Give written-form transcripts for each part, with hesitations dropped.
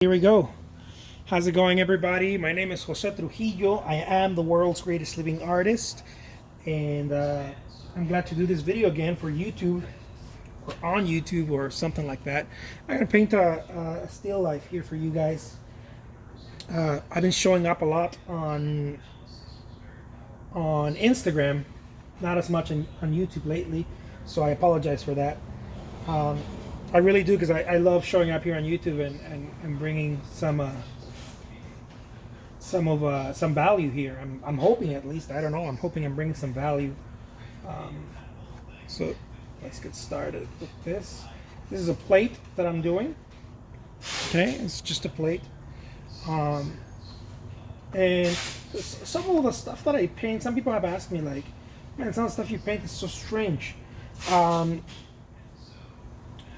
Here we go. How's it going, everybody? My name is Jose Trujillo. I am the world's greatest living artist, and I'm glad to do this video again for YouTube, or on YouTube, or something like that. I'm gonna paint a still life here for you guys. I've been showing up a lot on Instagram, not as much on YouTube lately, so I apologize for that. I really do, because I love showing up here on YouTube and bringing some value here. I'm hoping, at least. I don't know. I'm hoping I'm bringing some value. So let's get started with this. This is a plate that I'm doing. Okay, it's just a plate. And some of the stuff that I paint, some people have asked me, like, man, some of the stuff you paint is so strange.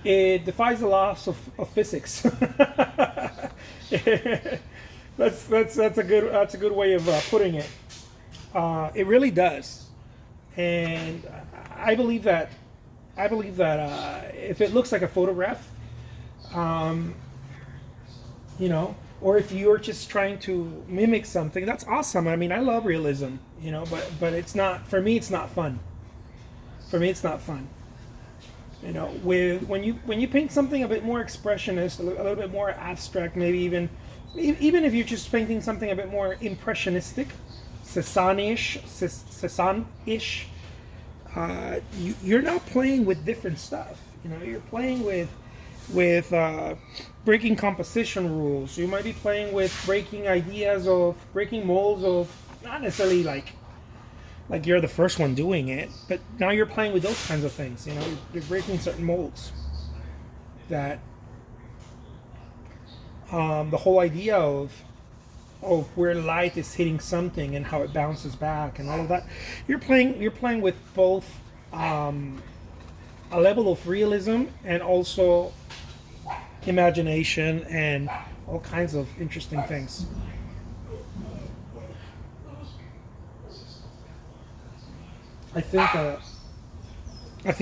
It defies the laws of physics. that's a good way of putting it. It really does, and I believe that if it looks like a photograph, or if you're just trying to mimic something, that's awesome. I mean, I love realism, but it's not, for me. It's not fun. For me, it's not fun. When you paint something a bit more expressionist, a little bit more abstract, maybe even if you're just painting something a bit more impressionistic, Cézanne-ish, you're not playing with different stuff. You're playing with breaking composition rules. You might be playing with breaking molds of, not necessarily like you're the first one doing it, but now you're playing with those kinds of things. You're breaking certain molds. That the whole idea of where light is hitting something and how it bounces back and all of that. You're playing with both a level of realism and also imagination and all kinds of interesting things. I think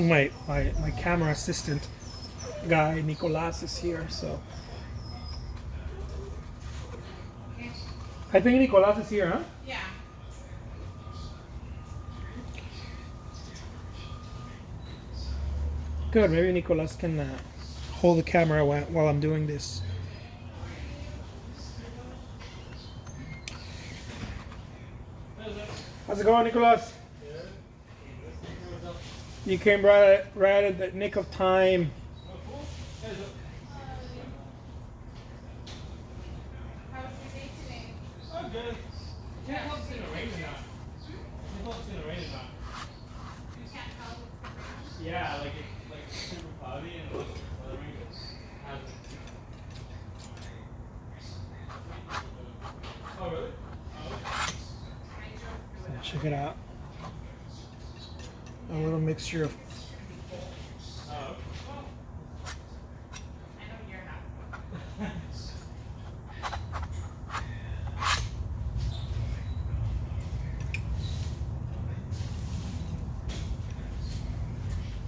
my camera assistant guy Nicolas is here, so I think Nicolas is here, huh? Yeah. Good. Maybe Nicolas can hold the camera while I'm doing this. How's it going, Nicolas? You came right at the nick of time. How was your day today? Oh, good. Can't help it's gonna rain or not. Can't help it's gonna rain or not. You can't tell what's the rain. Yeah, it's super cloudy and it looks like the rain hasn't. Oh, really? Oh. Check it out. A little mixture of. Oh. I know you're not.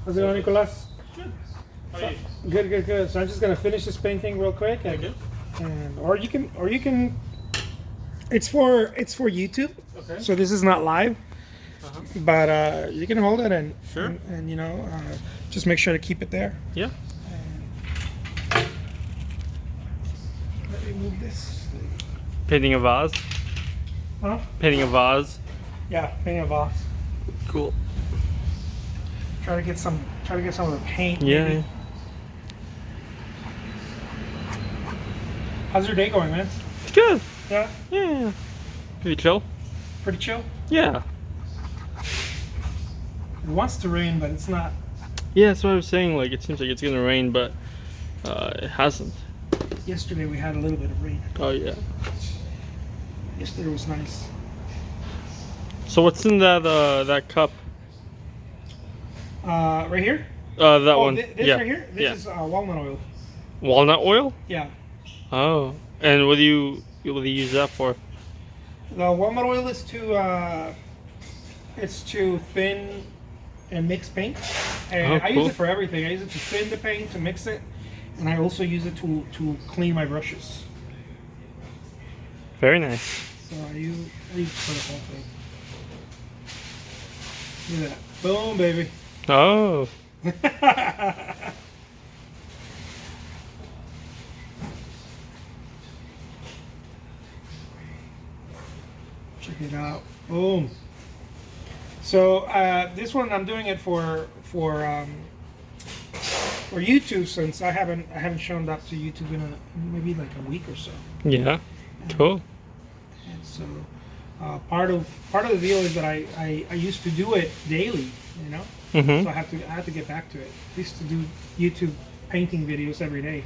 How's it going, Nicolas? Good. How are you? Good. So I'm just gonna finish this painting real quick, or you can. It's for YouTube. Okay. So this is not live. But you can hold it and Sure. and just make sure to keep it there. Yeah. Let me move this. Painting a vase? Huh? Painting a vase? Yeah, painting a vase. Cool. Try to get some of the paint. Yeah. Maybe. How's your day going, man? Good. Yeah, Yeah. Pretty chill? pretty chill. Yeah. It wants to rain, but it's not. Yeah, that's what I was saying. Like, it seems like it's gonna rain, but it hasn't. Yesterday we had a little bit of rain. Oh, yeah. Yesterday was nice. So what's in that cup? Right here. That one. This yeah. right here. This is walnut oil. Walnut oil? Yeah. Oh. And what do you use that for? The walnut oil is to thin and mix paint, and Oh, I cool. use it for everything. I use it to thin the paint, to mix it, and I also use it to clean my brushes. Very nice. So I use it for the whole thing. Look at that. Boom, baby. Oh. Check it out. Boom. So this one I'm doing it for YouTube, since I haven't shown up to YouTube in maybe like a week or so. Yeah. Cool. And so part of the deal is that I used to do it daily, you know. Mhm. So I have to get back to it. I used to do YouTube painting videos every day,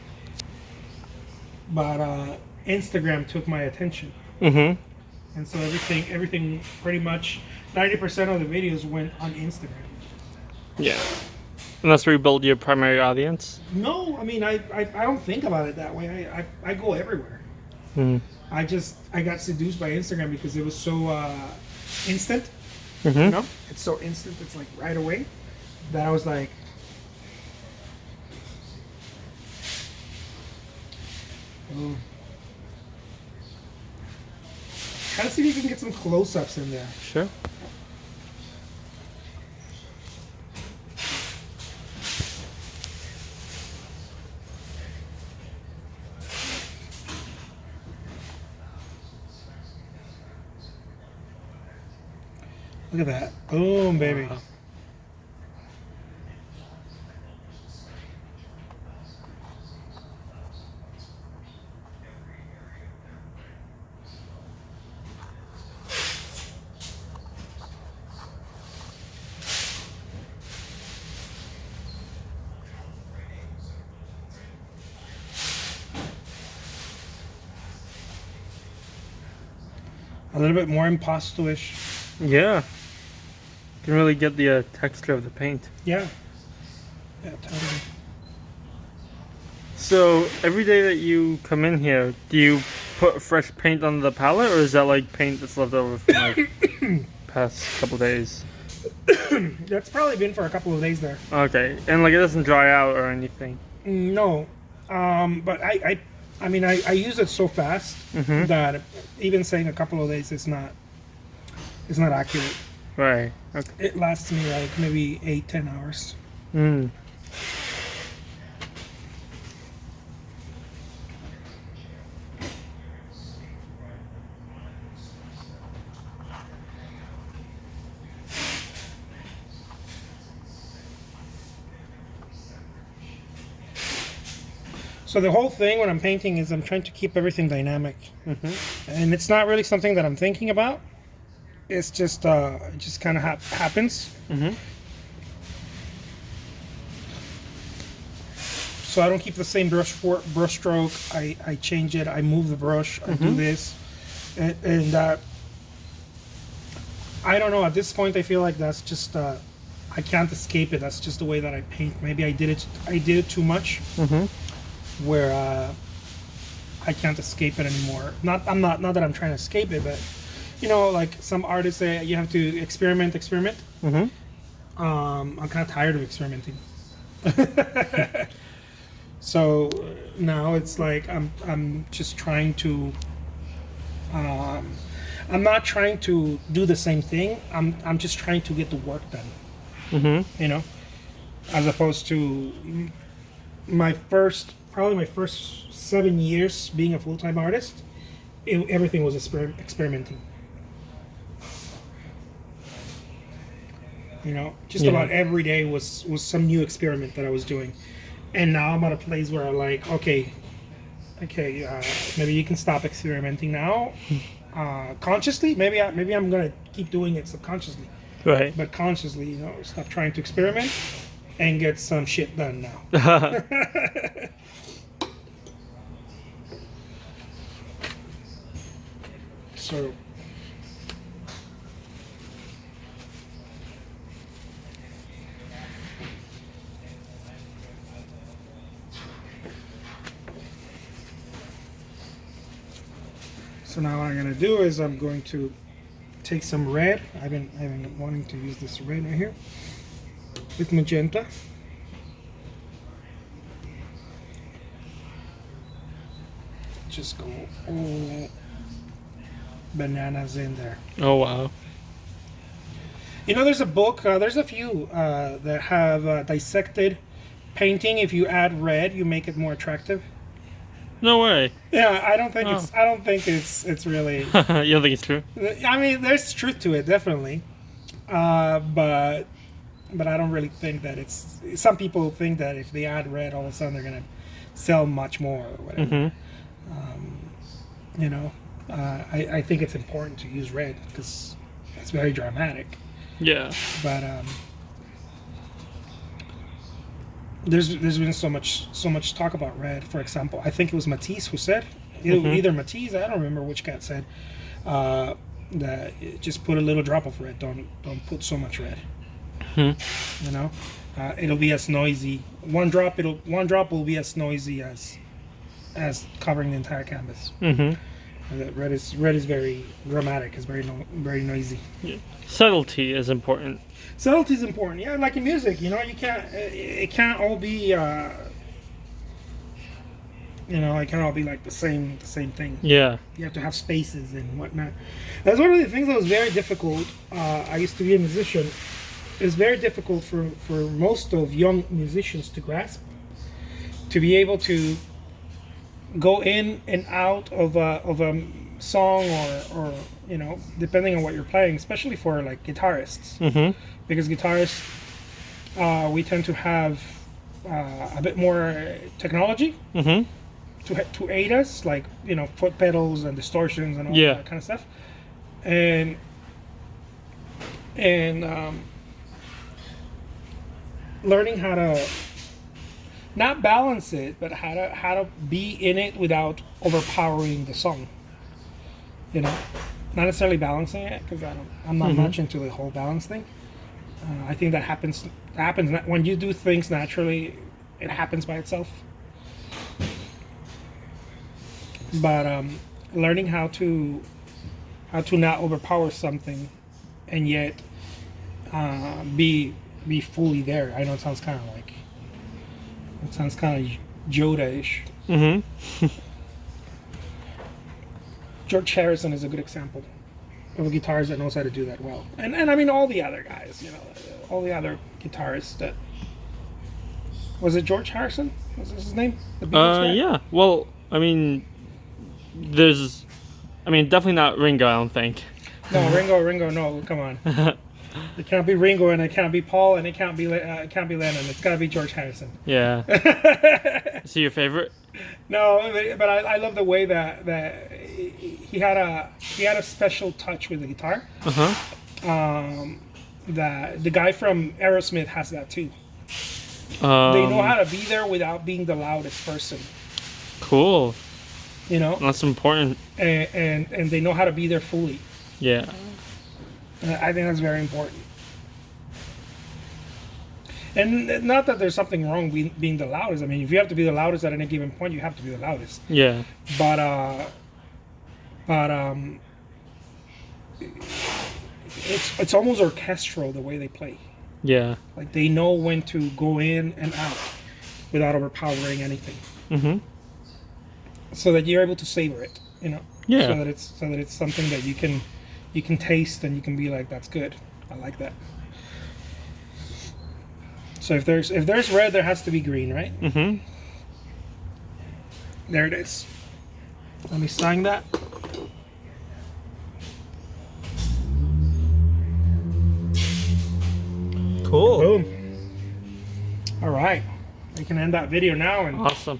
but Instagram took my attention, Mhm. and so everything pretty much 90% of the videos went on Instagram. Yeah. And that's where you build your primary audience. No, I mean I don't think about it that way. I go everywhere. Mm. I got seduced by Instagram because it was so instant. Mhm. You know, it's so instant. It's like right away that I was like, oh. Try to see if you can get some close-ups in there. Sure. Look at that. Boom, baby. Wow. A little bit more impasto-ish. Yeah. You can really get the texture of the paint. Yeah. Yeah, totally. So every day that you come in here, do you put fresh paint on the palette, or is that like paint that's left over from like past couple days? That's probably been for a couple of days there. Okay, and like it doesn't dry out or anything. No, but I mean, I use it so fast Mhm. that even saying a couple of days is not accurate. Right. Okay. It lasts me like maybe 8-10 hours. Mm. So the whole thing when I'm painting is I'm trying to keep everything dynamic, Mhm. and it's not really something that I'm thinking about. It's just it just kind of happens. Mhm. So I don't keep the same brush stroke. I change it. I move the brush. I do this, and I don't know. At this point, I feel like that's just I can't escape it. That's just the way that I paint. Maybe I did it too much, Mhm. where I can't escape it anymore. Not that I'm trying to escape it, but you know, like some artists say, you have to experiment. Mhm. I'm kind of tired of experimenting. So now it's like I'm just trying to. I'm not trying to do the same thing. I'm just trying to get the work done. Mhm. You know, as opposed to probably my first 7 years being a full-time artist, everything was experimenting. You know, just Yeah. about every day was some new experiment that I was doing. And now I'm at a place where I'm like, okay, maybe you can stop experimenting now, consciously. Maybe I'm gonna keep doing it subconsciously, Right. but consciously, you know, stop trying to experiment and get some shit done now. So. So now what I'm going to do is I'm going to take some red. I've been wanting to use this red right here with magenta. just go all bananas in there. Oh wow. You know, there's a book. There's a few that have dissected painting. If you add red, you make it more attractive. No way. Yeah, I don't think Oh. it's. I don't think it's really. You don't think it's true? I mean, there's truth to it, definitely. But I don't really think that it's. Some people think that if they add red, all of a sudden they're gonna sell much more or whatever. Mm-hmm. You know, I think it's important to use red because it's very dramatic. Yeah. But there's been so much talk about red. For example, I think it was Matisse who said either Matisse. I don't remember which cat said that just put a little drop of red. Don't put so much red. You know, it'll be as noisy. One drop will be as noisy as covering the entire canvas. Mm-hmm. And that red is very dramatic. It's very noisy. Yeah. Subtlety is important. Subtlety is important. Yeah, like in music, you know, it can't all be it can't all be like the same thing. Yeah. You have to have spaces and whatnot. That's one of the things that was very difficult. I used to be a musician. It's very difficult for most of young musicians to grasp, to be able to go in and out of a song or you know, depending on what you're playing, especially for like guitarists. Mm-hmm. Because guitarists, we tend to have a bit more technology Mm-hmm. to aid us, like, you know, foot pedals and distortions and all Yeah. that kind of stuff. And learning how to not balance it, but how to be in it without overpowering the song. You know, not necessarily balancing it, because I'm not much into the whole balance thing. I think that happens when you do things naturally. It happens by itself. But learning how to not overpower something, and yet be fully there. I know it sounds kind of Yoda-ish. Mm-hmm. George Harrison is a good example of a guitarist that knows how to do that well. And I mean all the other guys, you know, all the other guitarists that. Was it George Harrison? Was this his name? The Beatles guy? Yeah. Well, I mean, definitely not Ringo, I don't think. No, Ringo, no, come on. It can't be Ringo, and it can't be Paul, and it can't be Lennon. It's got to be George Harrison. Yeah. Is he your favorite? No, but I love the way that he had a special touch with the guitar. Uh-huh. That the guy from Aerosmith has that too. They know how to be there without being the loudest person. Cool. You know, That's important. and they know how to be there fully. Yeah. I think that's very important. And not that there's something wrong being the loudest. I mean, if you have to be the loudest at any given point, you have to be the loudest. Yeah. But it's almost orchestral the way they play. Yeah. Like they know when to go in and out without overpowering anything, Mm-hmm. so that you're able to savor it. You know. Yeah. So that it's something that you can taste and you can be like, that's good. I like that. So if there's red, there has to be green, right? Mm-hmm. There it is. Let me sign that. Cool. Boom. All right. We can end that video now and Awesome.